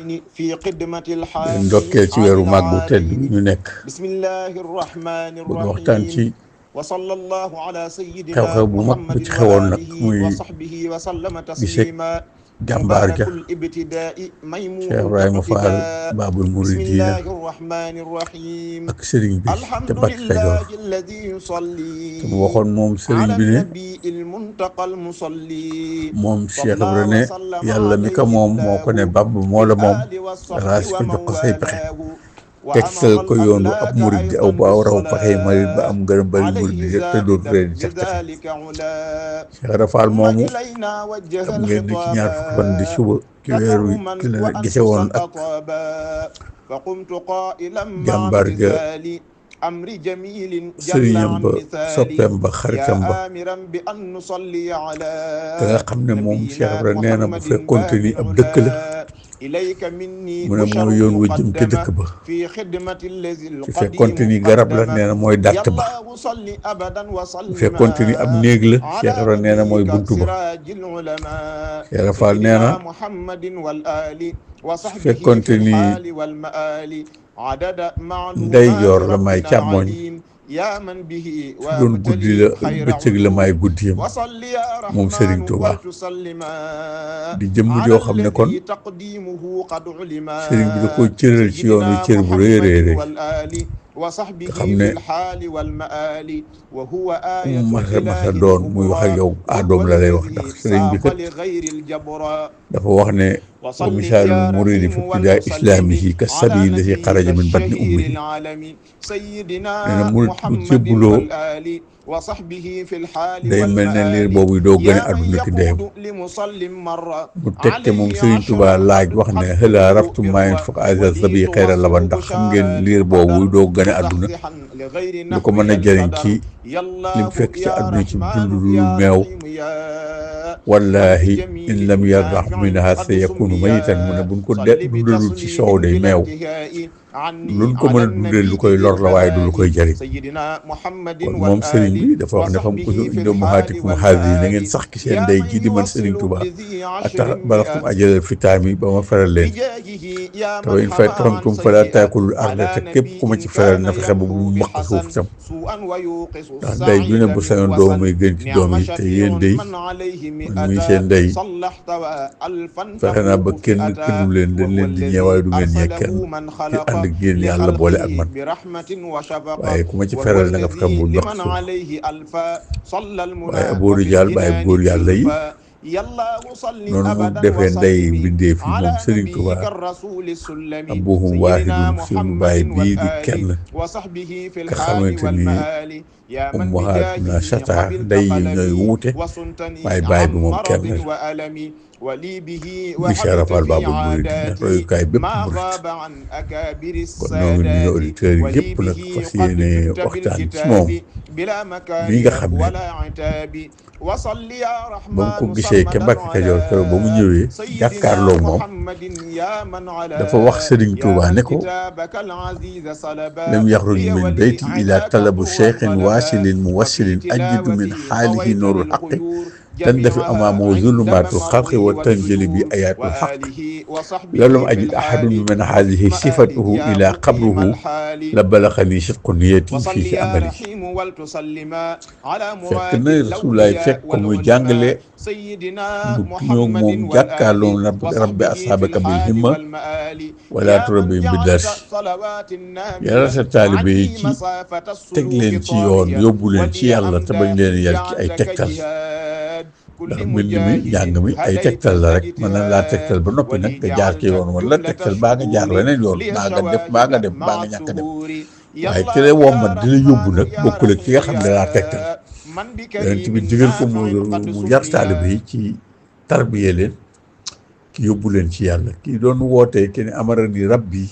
الدين في خدمة leen الحاكم ndokkeel ci عن weeru màggu tedd bi العالمين ñu nekk بسم الله الرحمن bëgg waxtaan الرحيم ci وصلى الله على سيدنا xew-xew bu mag bu محمد ci xewoon nag وآله muy وصحبه وسلم giseg تسليما jàmbaar مبارك ja الابتداء ميمون Cheikh Ibrahima Fall الاقتداء Baabul بسم Muridiina الله الرحمن الرحيم ak sëriñ bi te الحمد Mbàkke Kajoor لله الذي يصلي te mu waxoon moom sëriñ على bi ne النبي المنتقى المصلي moom Cheikh صلى Ibra ne وسلم yàlla mi ko عليه moom moo ko ne الله Bàmba moo la moom بالآل والصحب raas ko jox ko say ومن pexe والاه tegsal وأمر ko yoon bu ab الأملاك murid di aw أيضا ba raw paxey marit ba بالصلاة am ngërëm bari murid عليه di yëpp te dootu زاهدا leen di sax texe بذلك علا Cheikh Ibra Fall ثم moomu إلينا وجه xam ngeen ni ci ñaar fukki fan di الخطابا suba ci weer wi تكرما ci la gise وأنفسا woon ak أطابا فقمت قائلا مع jàmbaar ja امتثال أمر جميل جل sëriñam عن ba مثالي soppeem ba xaritam ba يا آمرا بأن نصلي على te nga xam ne moom Cheikh نبينا Ibra nee na bu محمد fekkonte ni باب ab dëkk la علا إليك مني mu ne بشر mooy yoon wa jëm ca dëkk مقدمة ba في خدمة الذي su fekkonte القديم ni garab la nee قدمة na mooy dàtt يا ba الله صل أبدا bu وسلم fekkonte ni ab néeg la Cheikh على Ibra nee na mooy نبيك buntu ba سراج العلماء Cheikh Ibra Fall nee na سيدنا محمد والآل su وصحبه fekkonte في ni الحال والمآل عدد ndeyjoor معلومات la may ربنا càmmoñ العليم يا من به su doon guddi la وابتلي خير bëccëg la may علوم guddiyam وصل يا moom Serigne رحمن Touba ولتسلما di jëmm على joo xam ne kon الذي تقديمه قد علما Serigne bi da ko cëral ci yoon wi سيدنا cër bu rëy rëy محمد rëy والآل وصحبه nga xam في ne الحال والمآل وهو ku آية mu masa الإله doon muy wax ak الكبرى yow وهو aadoom la lay wax الذي ndax Serigne bi ساق kat لغير الجبرى dafa wax ne wa وصل misaalul يا muridi fi رحيم ibtidaa ولتسلم islaamihi ka على sabiili lazi نبيك xaraja min batni الشهير ummihi العالم nee na سيدنا murid bu محمد jébbuloo والآل وصحبه في الحال day mel ne liir والمآل boobu doo gën a يا من àdduna ki ndeyam يقود لمصل مرة mu teg te moom عليه Serigne Touba عشرا laaj wax ne قد xëla حده raftu maayin برا faq asa sabi وليت xayra laban وصل ndax xam ngeen بشارات liir boobu بدر doo gën a àdduna مزحزحا لغير lu ko mën نحوها a jëriñ القدر ci يا lim الله fekk ci يا àdduna ci dund رحمن lu يا meew رحيم يا من wallahi in بجميل lam yardax نافع minha قد sa yakunu سميا mayitan mu ne buñ ko صل dundalul ci soow بتسليم day بلا meew انتهاء عني luñ ko mën على a dundal lu النبي koy ذي lor la waaye du lu koy الخلال jëriñ سيدنا محمد kon moom Serigne والآل bi dafa wax ne fam ko وصحبه في inde الحال muhaatikum haadi na ngeen والمآل sax ki seen يا ndey من ji di man Serigne يوصل Touba بذي a عشر tax balaxtum مئة ajalal fitaami ba ma feral leen بجاهه يا te wa من in حمى عن faytaxamtum fala سيئة taakulul arda على te képp ku ma نبي ci feral كان na fexe ba bu يمحو maq suuf بحسن sam سوءا ويوقظ ndax ndey ju ne السعيد bu من sañoon doom وسن muy gën ci doom نعم yi te yéen شفيع day من عليه man mii مئة seen ndey صلى احتوى ألفا fexe naa ba تفوق kenn فئة kënnu leen dañ وهو leen di ñeewaay الذي du ngeen ñee kenn أرسله من ci خلق ànd ak yéen yàlla boole ak لخلقه man برحمة وشفقة waaye ku ma ci وهو feral na nga fexe الذي bu maq لمن suuf عليه ألفا صلى waaye المنى aboo وفي rijaal bàyyi الجنان góor yàlla yi زلفا يا الله صل noonu mu أبدا defee ndey وسلم mbindeef yi على moom Serigne Touba نبيك الرسول السلمي abuhum سيدنا waahidun seen baay محمد bii di والآل kenn وصحبه في nga الحال xamante ni والمآل يا من ummahaatuna بجاهه shataa قبلت ndey yi ñooy قلمي wuute وصنتني waaye baay عن bi moom مرض kenn la وألم ولي به muy Cheikh وحبت Fall في Baabul Muridiina عاداتي royukaay bépp ما murit غاب عن أكابر kon ñoo ngi nuyu السادات auditeurs yi ولي yëpp nag به fas قد yéene جدت waxtaan ci moom بالكتاب بلا mii مكاره nga xam ne ولا عتاب وصل يا ba mu ko رحمن gisee ca صمدا Mbàkke Kajoor keroog ba mu على ñëwee سيدنا jàkkaarloo moom محمد يا من على dafa wax Serigne يا Touba من ne ko كتابك العزيز صلبا lam yaxruj لي min ولي beyti ila عداك talabu ضر cheikhin الطلبا waasilin وفي muwassilin ajidu min تلاوتي xaalihi طويت nuurul xaqi للخيور tandafi جميعها amaamahu عند zulumatul xalqi wa ممري tanjali bi والفجور ayaatul xaq وآله وصحبه ولم في أجد أحد الحال من وفي هذه المآل صفته يا إلى مقيم قبره الحال لبلغني صدق نيتي وصل فيه يا أملي رحيم ولتسلما على fekk مراد na Rasulullaay fekk الأولياء ko muy والعلماء jàngale سيدنا mu ñëw محمد moom والآل jàkkaarloo rabbi وصحبه في asaabaka bil الحال himma والمآل wala يا من turabbi bi جعلت darsi صلوات yàlla النافلة sa taalibe yi عني ci مسافة teg السلوك leen ci yoon طاغية yóbbu leen ci ولي yàlla te bañ leen أمداه yar ci ay جعلت tegtal كجهاد كل ndax mbind mi njàng مجاهد mi ay هديت tegtal la rek mën na laa الاجتهاد tegtal ba noppi nag ولي nga jaar ci جعلت yoon wala جملة tegtal baa nga jaar الشهور weneen yoon لي baa nga def baa nga شواهد dem baa مع nga ñàkk a dem السهور يا waaye ki الله lay يا wommat di la yóbbu رحمن nag يا bokkul ak ki nga xam رحيم ne dalaa tegtal يا من yonent بكريم bi digal ko نافع قد mu yar taalibe سميا yi ci tarbiye leen ki yóbbu leen ci yàlla kii doon wootee ki ne amarani rabbi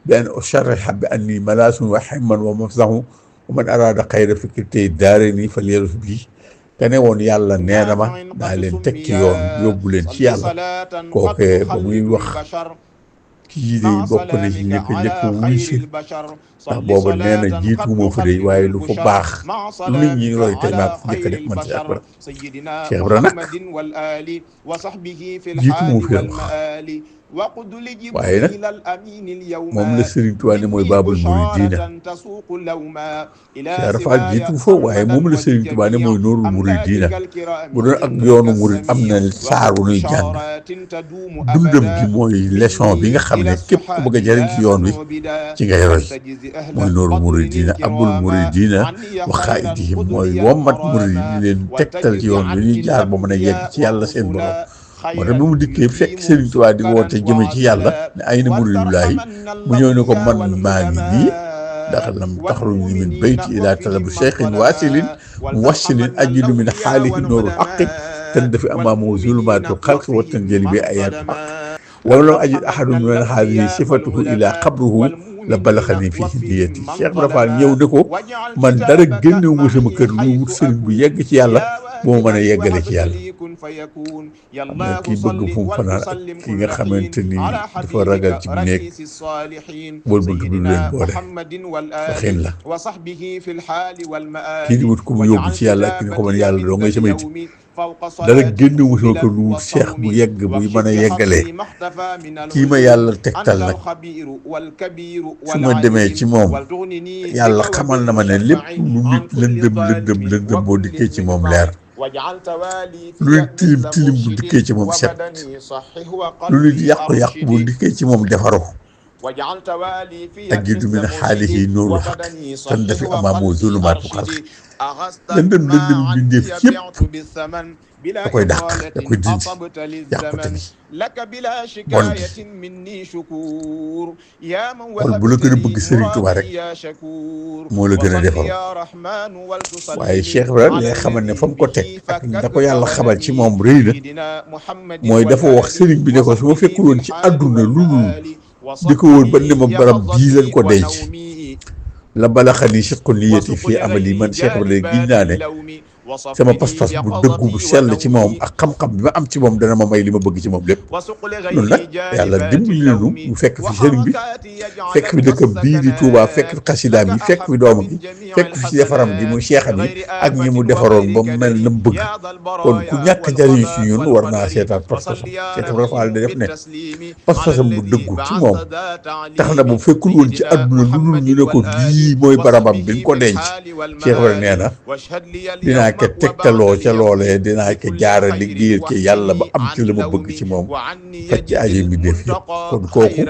bi an usharriha bi anni malaasun wa himman wa mafzahu wa man araada xayra fikri tey daare nii fal yelus bii ka ne woon yàlla nee na ma daa leen teg ci yoon yóbbu leen ci yàlla kookee ba muy wax kii de bokk na ci njëkk wuy si ndax booba nee na jiituwuma fa de waaye lu fa baax lu nit ñi roy tey maa ko njëkk a def man Cheikh Ibra. Cheikh Ibra nag jiituwuma fi wax waaye nag moom la Serigne Touba ne mooy baabul muridiina. Cheikh Ibra Fall jiitu fa waaye moom la Serigne Touba ne mooy noorul muridiina. bu doon ak yoonu murid am na saar wu nuy jàng dundam gi mooy leçon bi nga xam ne képp ku bëgg a jëriñ ci yoon wi ci ngay roy mooy noorul muridiina abul muridiina wa xaa'idihim mooy wommat murid yi di leen tegtal ci yoon wi ñuy jaar ba mën a yegg ci yàlla seen borom. moo tax bi mu dikkee fekk Serigne Touba di woote jëme ci yàlla ne ay na muridullaahi mu ñëw ne ko man maa ngi nii ndax lam taxruj min bayti ila talabu cheikhin waasilin muwassilin ajidu min xaalihi nooru xaqi ten dafi amaamu zulumaatul xalqi wa tanjali bi ayaatu xaq wala lam ajid ahadun min haadihi sifatuhu ila qabruhu la balaxani fii niyati. Cheikh Ibra Fall ñëw ne ko man dara génnewu ma sama kër lu wut sëriñ bu yegg ci yàlla boo mën a yeggale ci yàlla. xam nga kii bëgg fu mu fanaan ak ki nga xamante ni dafa ragal ci néeg bool bunt bi leen boole waxin la kii di wut ku mu yóbbu ci yàlla ak ki ne ko man yàlla doo ngay samay dara génnewu sama kër lu wut cheikh bu yegg buy mën a yeggalee kii ma yàlla tegtal nag su ma demee ci moom yàlla xamal na ma ne lépp lu nit lëndëm boo dikkee ci moom leer lu nit tilim bu dikkee ci moom set lu nit yàqu bu dikkee ci moom defaru ajidu min xaalihi nooru xaq tan dafi amaamu zulumaatu xalqi lëndëm bindeef yëpp da koy dàq da koy dindi yàqute gi bon gi kon bu la gën a bëgg Serigne Touba rek moo la gën a defaru waaye Cheikh Ibrahima li nga xamal ne fa mu ko teg ak da ko yàlla xamal ci moom rëy na mooy dafa wax Serigne bi ne ko su ma fekkul woon ci àdduna lu dul di ko woon ba ne ma barab bii lañ ko denc la balaxani sidqu niyyati fii amali man Cheikh Ibrahima giñ naa ne sama pas-pas bu dëggu bu sell ci moom ak xam-xam bi ma am ci moom dana ma may li ma bëgg ci moom lépp. loolu nag yàlla dimbali nañu mu fekk fi sëriñ bi fekk fi dëkkam bii di Touba fekk fi xasidaam yi fekk fi doomam gi fekk fi defaram gi muy seexam yi ak ñi mu defaroon ba mu mel na mu bëgg kon ku ñàkk jariñu ci ñun war naa seetaat pas-pasam. Cheikh Ibrahima Fall da def ne pas-pasam bu dëggu ci moom tax na bu fekkul woon ci àdduna lu dul ñu ne ko lii mooy barabam bi nga ko denc Cheikh Ibrahima nee na dinaa ke tegtaloo ca loolee dinaa ko jaara liggéeyal ci yàlla ba am ci la ma bëgg ci moom faj ci aajo mi def yëpp kon kooku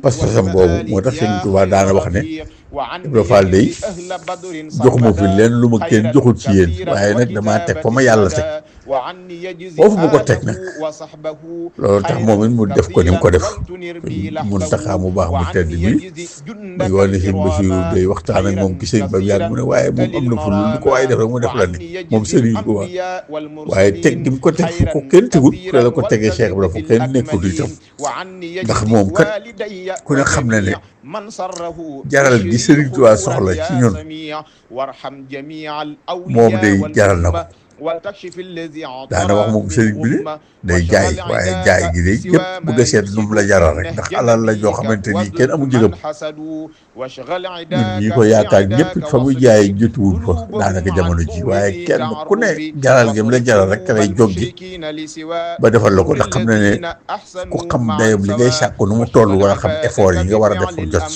pas-pasam boobu moo tax Sëñ Tuubaa daana wax ne Ibra Fall day joxuma fi leen lu ma kenn joxul ci yéen waaye nag damaa teg fa ma yàlla teg foofu mu ko teg nag loolu tax moom it mu def ko ni mu ko def mun taxaa mu baax mu tedd bi muy wane sëñ Basiru day waxtaan ak moom ki sëñ ba yàgg mu ne waaye moom am na fu lu ko waaye def rek mu def la ni moom sëriñ ko wax waaye teg gi mu ko teg fu ko kenn tegut fu la ko tegee Cheikh Ibra fu kenn nekkul itam ndax moom kat ku ne xam na ne jaral gi Sëriñ Tuubaa soxla ci ñun moom day jaral na ko daana wax moom sëriñ bi ne day jaay waaye jaay gi day yëpp bëgg a seet nu mu la jaral rek ndax alal la joo xamante ni kenn amul njëgam ñun ñi ko yaakaar ñëpp fa muy jaay jotuwul fa daanaka jamono ji waaye kenn ku ne jaral gi mu la jaral rek ka lay joggi ba defal la ko ndax xam na ne ku xam dayam li ngay sàkku nu mu toll war a xam effort yi nga war a def pour jot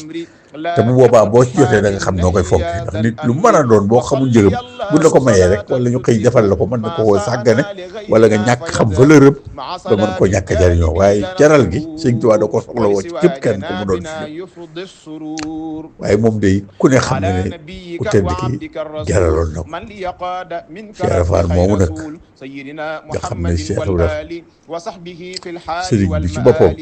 te bu boobaa boo ci jotee da nga xam noo koy fonk ndax nit lu mën a doon boo xamul njëgam buñ la ko mayee rek wala ñu xëy defal la ko mën na ko woo sàggane wala nga ñàkk xam valeur am ba mën ko ñàkk jariñoo waaye jaral gi Sëñ Tuubaa da ko soxla woo ci képp kenn ku mu doon fi waaye moom day ku ne xam ne ne ku tedd ki jaraloon na ko Cheikh Ibra Fall moomu nag nga xam ne Cheikh Ibra sëriñ bi ci boppam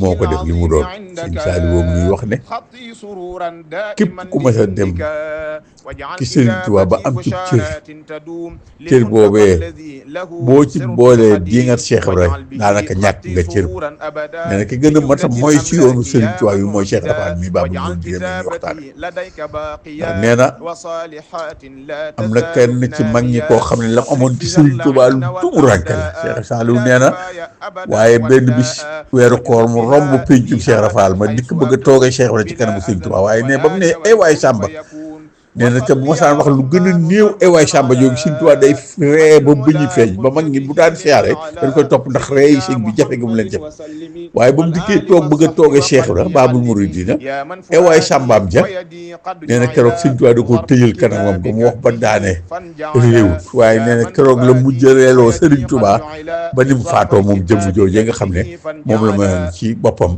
moo ko def li mu doon Sëñ Saaliw boobu ñuy wax wax ne خطي سرورا دائما képp ku mas a dem لجندك واجعل ci Serigne Touba ba am ci cër بشارات تدوم cër للمنتقى boobee الذي له boo ci سر boolee الحديث diingat Cheikh Ibra واجعل daanaka به ñàkk خطي nga cër سرورا أبدا nee na ki gën a mat a mooy ci yoonu Serigne Touba bi mooy Cheikh للمجد Rafal mi Babul واجعل Mouridina mi ñu waxtaane كتابتي لديك ndax باقيا nee na وصالحات لا am na تزال kenn ci mag ñi koo xam ne la amoon ci Serigne Touba lu tumuranke la Cheikh Saliou nee na waaye benn bis weeru koor mu romb péncum Cheikh Rafal ma dikk bëgg a toogee Cheikh Ibra ci kanamu Serigne Touba waaye ne ba mu ne ay waay Samba nee na ca bu ma saan wax lu gën a néew ay waay Samba jooju Serigne Touba day ree ba bëñi feeñ ba mag ñi bu daan siyaare dañ koy topp ndax ree yi sëñ bi jafe gi mu leen jafe waaye ba mu dikkee toog bëgg a toogee Cheikh Ibra Babul Mouridina ay waay Sambaam ja nee na keroog Serigne Touba da koo tëjal kanamam ko mu wax ba daane réewut waaye nee na keroog la mujj reeloo Serigne Touba ba ni mu faatoo moom jëmm joojee nga xam ne moom la ma ci boppam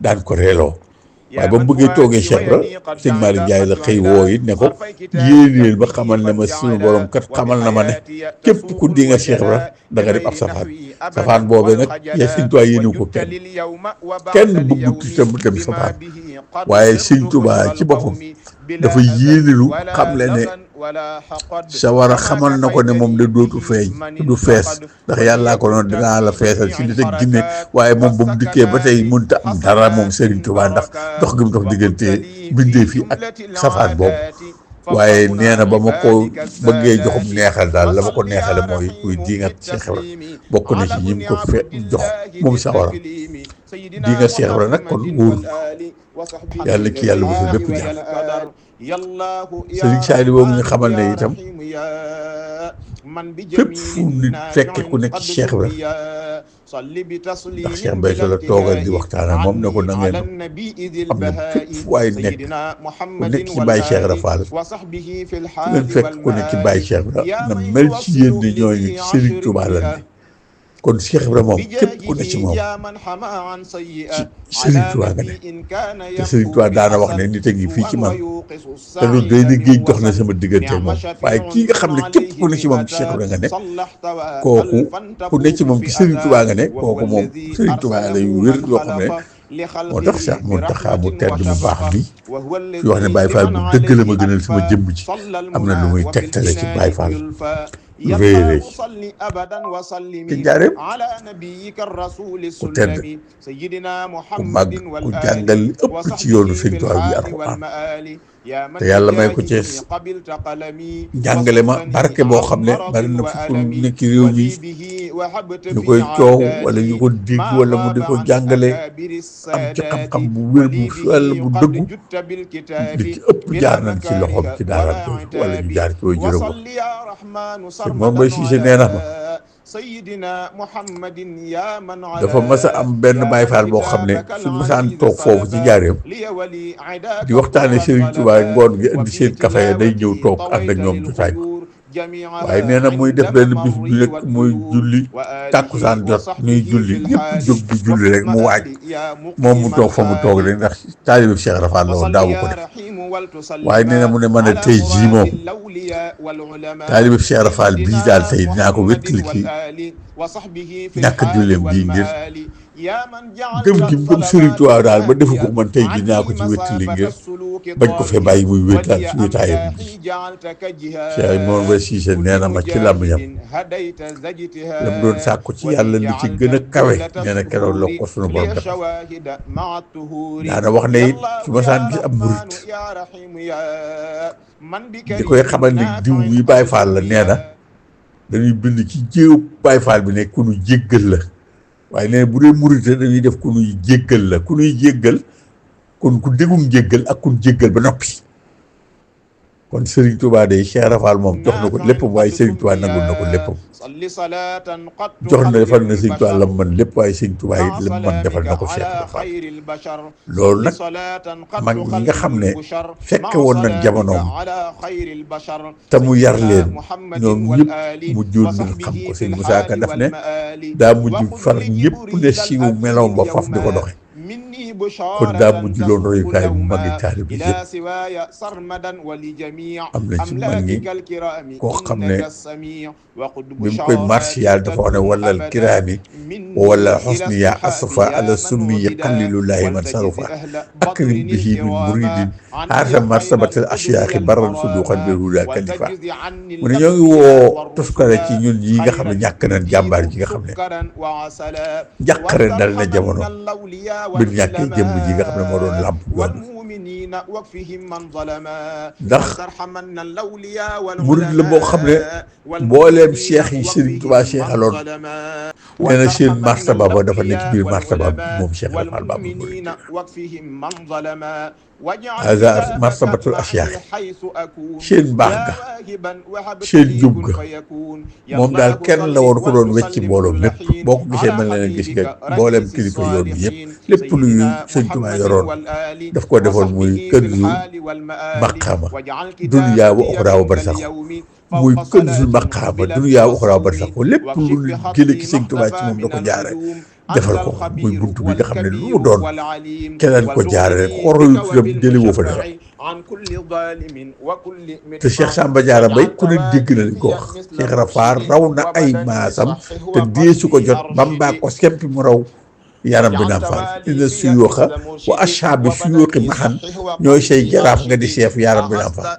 daan ko reeloo waaye ba mu bëggee toogee Cheikh Ibra sëñ Malick Ndiaye la xëy woo it ne ko yéeneel ba xamal ne ma suñu borom kat xamal na ma ne képp ku di nga Cheikh Ibra da nga def ab safaan boobee nag ya Sëñ Tuubaa yéene ko kenn bëggut itam dem safaan waaye Sëñ Tuubaa ci boppam dafa yéenelu xam le ne sawara xamal na ko ne moom da dootu feeñ du fees ndax yàllaa ko noonu dinaa la feesal ci nit ak ginne waaye moom ba mu dikkee ba tey mënta am dara moom Serigne Touba ndax dox gi mu dox diggante bindee fi ak safaan boobu waaye nee na ba ma ko bëggee joxum neexal daal la ma ko neexale mooy kuy diingat Cheikh Ibra bokk na ci ñi mu ko jox moom sawara diingat Cheikh Ibra nag kon wóorul yàlla ki yàlla mosul bépp jaar Serigne Saliou boobu nga xamal ne itam fépp fu nit fekke ku nekk ci Cheikh Ibra ndax Cheikh Béthio la toogal di waxtaan ak moom ne ko na ngeen am na fépp fu waay nekk ku nekk ci Baye Cheikh Ibra Fall fu ngeen fekk ku nekk ci Baye Cheikh Ibra na mel ci yéen ne ñooñu ci Serigne Touba la ne kon Cheikh Ibra moom képp ku ne ci moom ci Serigne Touba nga ne te Serigne Touba daana wax ne nit a ngi fii ci man te loolu day ne géej dox na sama diggante moom waaye kii nga xam ne képp ku ne ci moom ci Cheikh Ibra nga ne kooku ku ne ci moom ci Serigne Touba nga ne kooku moom Serigne Touba lay wér yoo xam ne moo tax Cheikh Mountakha mu tedd mu baax bi fi wax ne Baye Fall bu dëgg la ma gënal sama jëmm ji am na lu muy tegtale ci Baye Fall lu rëy rëy ki njaareem ku tedd ku màgg ku jàngal li ëpp ci yoonu Sëñ Tuubaa bi Alxuraan te yàlla may ko ci njàngale ma barke boo xam ne bari na fu nekk réew mi ñu koy coow wala ñu ko dégg wala mu di ko jàngale am ci xam-xam bu wér bu sell bu dëggu li ci ëpp jaar nañ ci loxoom ci daara jooju wala ñu jaar ci way juróom te moom Mbaye Cissé nee na ma dafa mas a am benn Baye Fall boo xam ne suñ masaan toog foofu ci njaareem di waxtaane Serigne Touba ngoon gi indi seen café ya day ñëw toog ànd ak ñoom jotaay ko waaye nee na muy def benn bis bu nekk muy julli tàkkusaan jot ñuy julli ñëpp jóg di julli rek mu waaj moom mu toog fa mu toog rek ndax taalibe Cheikh Rafal la woon daawu ko def waaye nee na mu ne man a tey jii moom taalibe Cheikh Rafal bii daal tey dinaa ko wéttali ci ñàkk julleem bii ngir gëm gi mu gëm Serigne Touba daal ba defu ko man tey jii dinaa ko ci wéttali ngir bañ ko fee bàyyi muy wéetal ci wéetaayam bi Cheikh moom Mbaye Cissé nee na ma ci làmmiñam la mu doon sàkku ci yàlla li ci gën a kawe nee na keroog la ko sunu borom def daana wax ne it su ma saan gis ab murit di koy xamal ne diw yi Baye Fall la nee na dañuy bind ci jéew Baye Fall bi ne ku nu jéggal la waaye nee na bu dee murit dañuy def ku nuy jéggal la ku nuy jéggal kon ku dégum jéggal ak kun jéggal ba noppi kon Serigne Touba day Cheikh Rafal moom jox na ko léppam waaye Serigne Touba nangul na ko léppam jox na defal na Serigne Touba lam man lépp waaye Serigne Touba yi lam man defal na ko Cheikh Rafal loolu nag mag ñi nga xam ne fekke woon nañ jamonoom te mu yar leen ñoom ñëpp mujjoon nañ xam ko Serigne Moussa Ka daf ne daa mujj far ñëpp ne siiw meloom ba faf di ko doxe kon daa mujj loon royukaay bu mag yi taalibe yëpp am na ci mag ñi koo xam ne bi mu koy martial dafa wax ne wallal kiraami wala xusniya asfa ala sunni yaqallilullahi man sarufa akrim bihi min muridin haata martabatal ashyaaxi baran suduqan bi huda kalifa mu ne ñoo ngi woo toskare ci ñun yi nga xam ne ñàkk nañ jàmbaar ji nga xam ne njàqare dal na jamono bi ñàkkee jëmm ji nga xam ne moo doon làmp yoon ndax murid la boo xam ne mbooleem cheikh yi Serigne Touba cheikh-aloon nee na seen martaba ba dafa nekk biir martaba moom Cheikh Ibra Fall Babul Mouridina hada martabatul ashyaax seen baax ga seen jub ga moom daal kenn la woon ko doon wecci mbooloo mépp boo ko gisee mel na ne gis nga mbooleem kilifa yoon bi yëpp lépp luy Sëñ Tuubaa yoroon daf ko defoon muy kër yu maqaama duniyaa wa uxraa wa barzax muy kënzul maqaama duniyaa wa uxraa wa barzax lépp lu jële ci Sëñ Tuubaa ci moom da ko jaare defal ko muy buntu bi nga xam ne lu mu doon keneen ko jaare rek xoroyu turam jële woo fa dara te Cheikh Samba Diarra Mbaye ku ne dégg na li ko wax Cheikh Rafar raw na ay maasam te deesu ko jot bambaa ko sempi mu raw yaram bi naam faal ina suyooxa wa ashaabi suyooxi maxan ñooy say jaraaf nga di chef yaram bi naam faal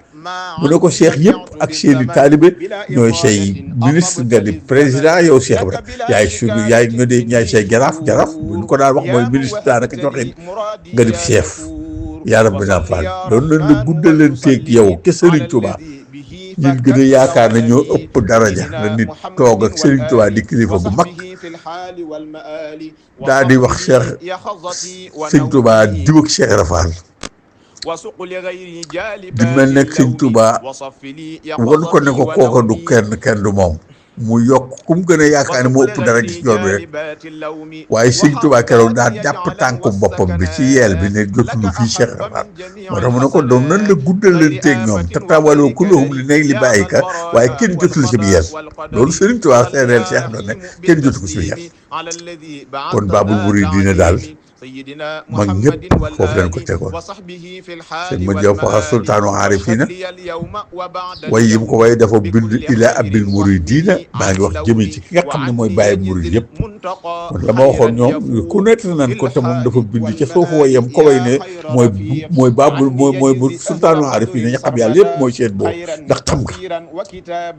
mu ne ko cheikh yëpp ak seeni taalibe ñooy say ministre nga di président yow Cheikh Ibra yaay suñu yaay nga di ñaay say jaraaf bu ñu ko daan wax mooy ministre daanaka joxe nga di chef yaram bi naam faal doon nañ la guddaleen teeg yow ke Serigne Touba ñun gën a yaakaar na ñoo ëpp daraja na nit toog ak Serigne Touba di kilifa bu mag daa di wax Cheikh Sëñ Touba diw ak Cheikh Ibra Fall di mel nekk Sëñ Touba won ko ne ko kooka du kenn du moom mu yokk ku mu gën a yaakaar ne moo ëpp dara gis yoon bi rek waaye Sëñ Touba keroog daan jàpp tànku boppam bi ci yeel bi ne jotuñu fii Cheikh Ibra Fall moo tax mu ne ko doon nan la guddal leen teeg ñoom te tawaloo kulluhum li nay li bàyyi ka waaye kenn jotul si bi yeel loolu Sëriñ Touba seereel Cheikh doon ne kenn jotu ko si bi yeel kon Babul Mouridina daal mag ñëpp foofu lañ ko tegoon sëñ ma jow faxa sultaanu aarifina way yim ko way dafa bind ila abil muridina maa ngi wax jëme ci ki nga xam ne mooy bàyyi murid yëpp kon la ma waxoon ñoom ku nekk nan ko te moom dafa bind ca foofu wayam ko way ne mooy babul mooy sultaanu aarifina ñu xam yàlla yëpp mooy seen boobu ndax xam nga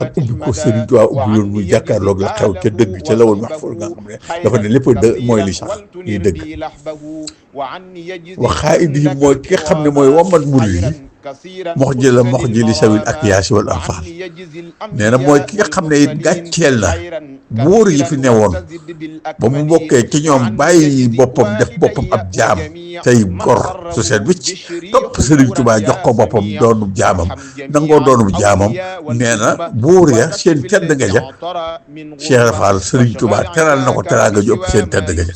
ak ubbi ko Sëriñ Tuubaa ubbi yoon muy jàkkaarloog la xew ca dëgg ca lawal maxful nga xam ne dafa ne lépp mooy li sax liy dëgg waxaayidi mooy ki nga xam ne mooy wamat murid yi mox jëli sawil ak yaasi wal anfaal nee na mooy ki nga xam ne it gàcceel na buur yi fi newoon ba mu bokkee ci ñoom bàyyi boppam def boppam ab jaam tey gor su seet wicc topp Sëriñ Tuubaa jox ko boppam doonu jaamam nangoo doonu jaamam nee na buur ya seen tedd nga ja Cheikh Ibra Fall Sëriñ Tuubaa teral na ko teraanga ju ëpp seen tedd nga ja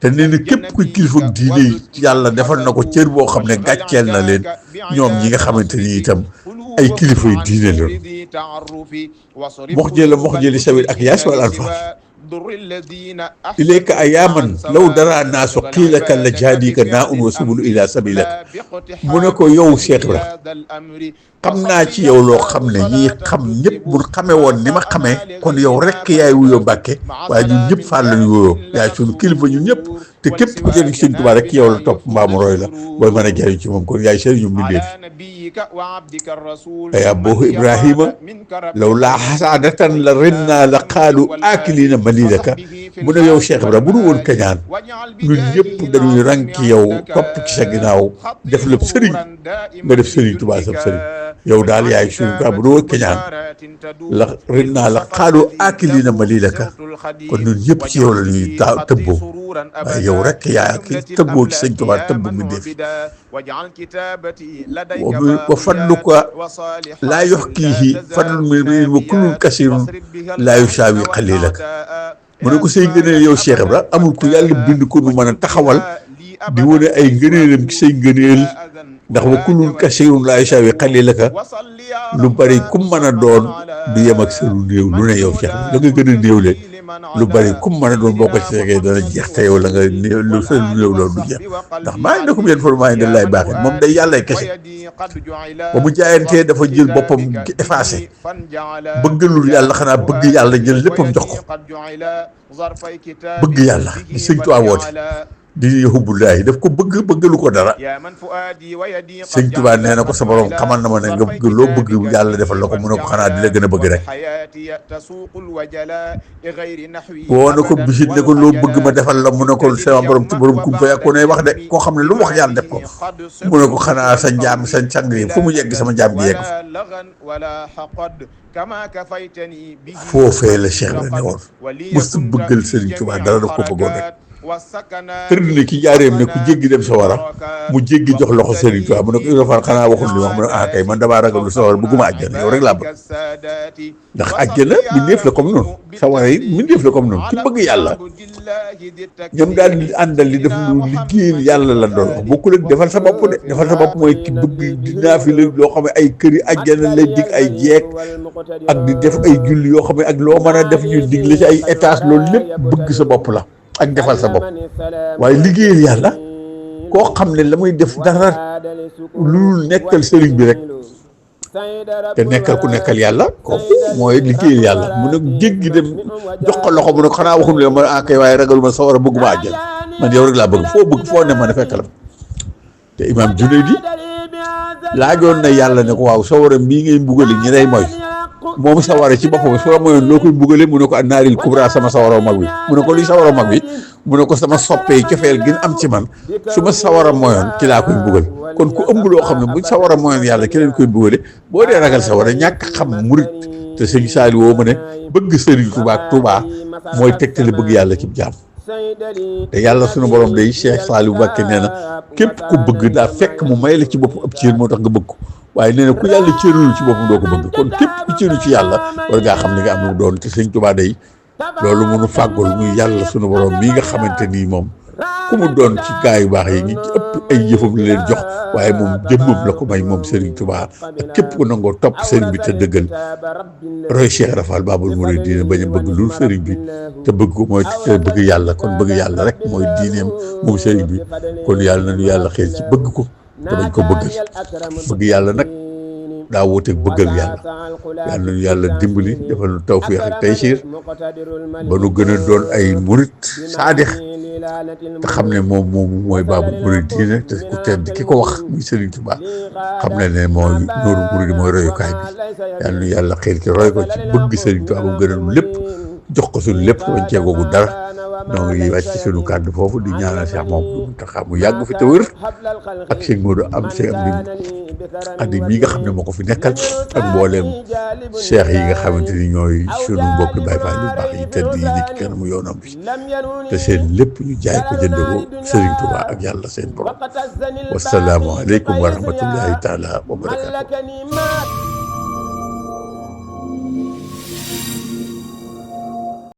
te nee na képp kuy kilifa diine yi yàlla defal na ko cër boo xam ne gàcceel na leen ñoom ñi nga xamante ni itam ay kilifa yu diine la mox jëli sawit ak yaas wal anfaal ilayka ayaaman law dara naasu qiilaka la jaadika naa un wa subulu ila sabilaka mu ne ko yow Cheikh Ibra xam naa ci yow loo xam ne ñii xam ñëpp bu xamee woon ni ma xamee kon yow rek yaay wuyoo Mbàkke waaye ñun ñëpp Fall lañu wuyoo yaay suñu kilifa ñun ñëpp te képp ku jëriñ Sëñ Tuubaa rek yow la topp mbaamu roy la booy mën a jëriñ ci moom kon yaay sëriñu mbindeef ay aboohu Ibrahima law laa xasaadatan la renna la xaalu aakiliina malilaka mu ne yow Cheikh Ibra bu du woon kañaan ñun ñëpp dañuy ranki yow topp ci sa ginnaaw def lépp sëriñ nga def Sëriñ Tuubaa sab sëriñ yow daal yaay suñu ka bu du woon kañaan la renna la xaalu aakiliina malilaka kon ñun ñëpp ci yow la ñuy tëbboo waaye yow rek yaa ki tëbboo ci Sëñ Tuubaa tëbb mi def wa fadluka laa yuxkiihi fadlun min wa kullun kasiirun laa yusaawi qaliilaka mu ne ko say ngëneel yow Cheikh Ibra amul ku yàlla bind ko nu mën a taxawal di wane ay ngëneelam ci say ngëneel ndax wa kullun kasiirun laa yusaawi qaliilaka lu bari ku mën a doon du yem ak sa lu néew lu ne yow Cheikh Ibra la nga gën a néewle lu bari comme mën a doon boo ko seegee dana jeex te yow la nga lu sa néew loolu du jeex ndax maa ngi ne ko yéen format yi dañ lay baaxee moom day yàllay kese ba mu jaayantee dafa jël boppam effacé bëggalul yàlla xanaa bëgg yàlla jël léppam jox ko bëgg yàlla di sëñ Tuubaa woote di hubbullaahi daf ko bëggalu ko dara sëñ Tuubaa nee na ko sa borom xamal na ma ne nga bëgg loo bëgg yàlla defal la ko mu ne ko xanaa di la gën a bëgg rek woo na ko bisit ne ko loo bëgg ma defal la mu ne ko sama borom ci borom kum fa yàkku ne wax de koo xam ne lu mu wax yàlla def ko mu ne ko xanaa sa njaam sa càng yi fu mu yegg sama njaam gi yegg foofee la Cheikh la ne woon musu bëggal Sëriñ Tuubaa dara daf ko bëggoon rek tërd ne ki jaareem ne ku jéggi dem sawara mu jéggi jox loxo Sëriñ Tuubaa mu ne ko Ibra xanaa waxul li wax mu ne ah kay man damaa ragal lu sawara bëgguma àjjana yow rek laa bëgg ndax àjjana mbindeef la comme noonu sawara yi mbindeef la comme noonu ki bëgg yàlla ñoom daal di àndal li def lu liggéeyal yàlla la doon wax bokkul ak defal sa bopp de defal sa bopp mooy ki bëgg dinaa fi la loo xam ne ay këri àjjana lay dig ay jeeg ak di def ay julli yoo xam ne ak loo mën a def ñu dig la ci ay étage loolu lépp bëgg sa bopp la ak defal sa bopp waaye liggéeyal yàlla koo xam ne la muy def dara lu nekkal sëriñ bi rek te nekkal ku nekkal yàlla kooku mooy liggéeyal yàlla mu ne jéggi dem jox ko loxo mu ne ko xanaa waxum le ma akay waaye ragaluma sawara bëgguma àjjal man yow rek laa bëgg foo ne ma ne fekk la te imaam Junaydi laajoon na yàlla ne ko waaw sawara mbii ngay mbugale ñi lay mooy moom sawara ci boppam soo moyoon loo koy mbugale mu ne ko naaril kubra sama sawara mag bi mu ne ko luy sawara mag bi mu ne ko sama soppee cofeel gën am ci man su ma sawara moyoon ci laa koy mbugal kon ku ëmb loo xam ne bu sawara moyoon yàlla ki leen koy mbugale boo dee ragal sawara ñàkk xam murit te sëñ Saali woo ma ne bëgg Sëriñ Tuubaa ak Tuubaa mooy tegtale bëgg yàlla ci jaam te yàlla sunu borom day Cheikh Saliou Mbacké nee na képp ku bëgg daa fekk mu may la ci bopp ëpp cër moo tax nga bëgg ko waaye nee na ku yàlla cërul ci boppam doo ko bëgg kon képp ku cëru ci yàlla war ngaa xam li nga am lu doon te sëñ Tuubaa day loolu mënu fàggul muy yàlla sunu borom mii nga xamante nii moom ku mu doon ci gaa yu baax yi ñi ci ëpp ay yëfam la leen jox waaye moom jëmmam la ko may moom Serigne Touba ak képp ku nangoo topp Serigne bi te dëggal roy Cheikh Rafal Babul Mouridina bañ a bëgg lu Serigne bi te bëgg ko mooy te bëgg yàlla kon bëgg yàlla rek mooy diineem moom Serigne bi kon yàlla nañu yàlla xëy ci bëgg ko te bañ ko bëggal bëgg yàlla nag daa wuuteeg bëggal yàlla yàlla nañu yàlla dimbali defal nu tawfiix ak taysiir ba nu gën a doon ay murit saadix te xam ne moom mooy Baabul Muridiina te ku tedd ki ko wax muy Serigne Touba xam ne mooy Nuuru Muridi mooy royukaay bi yàlla nu yàlla xëy ki roy ko ci bëgg Serigne Touba ba mu gën a lépp jox ko suñu lépp bañ ceegoogu dara noo ngi wàcc suñu kàddu foofu di ñaanal Cheikh Mamadou Mountakha mu yàgg fi te wër ak sëñ Modou am sëñ Amdi mii nga xam ne moo ko fi nekkal ak mbooleem cheikh yi nga xamante ni ñooy suñu mbokk Baay Faal yu baax yi tedd yi nekk kenn mu yoonam bi te seen lépp ñu jaay ko jënd ko Serigne Touba ak yàlla seen borom wasalaamu aleykum wa rahmatullahi taala wa barakaatu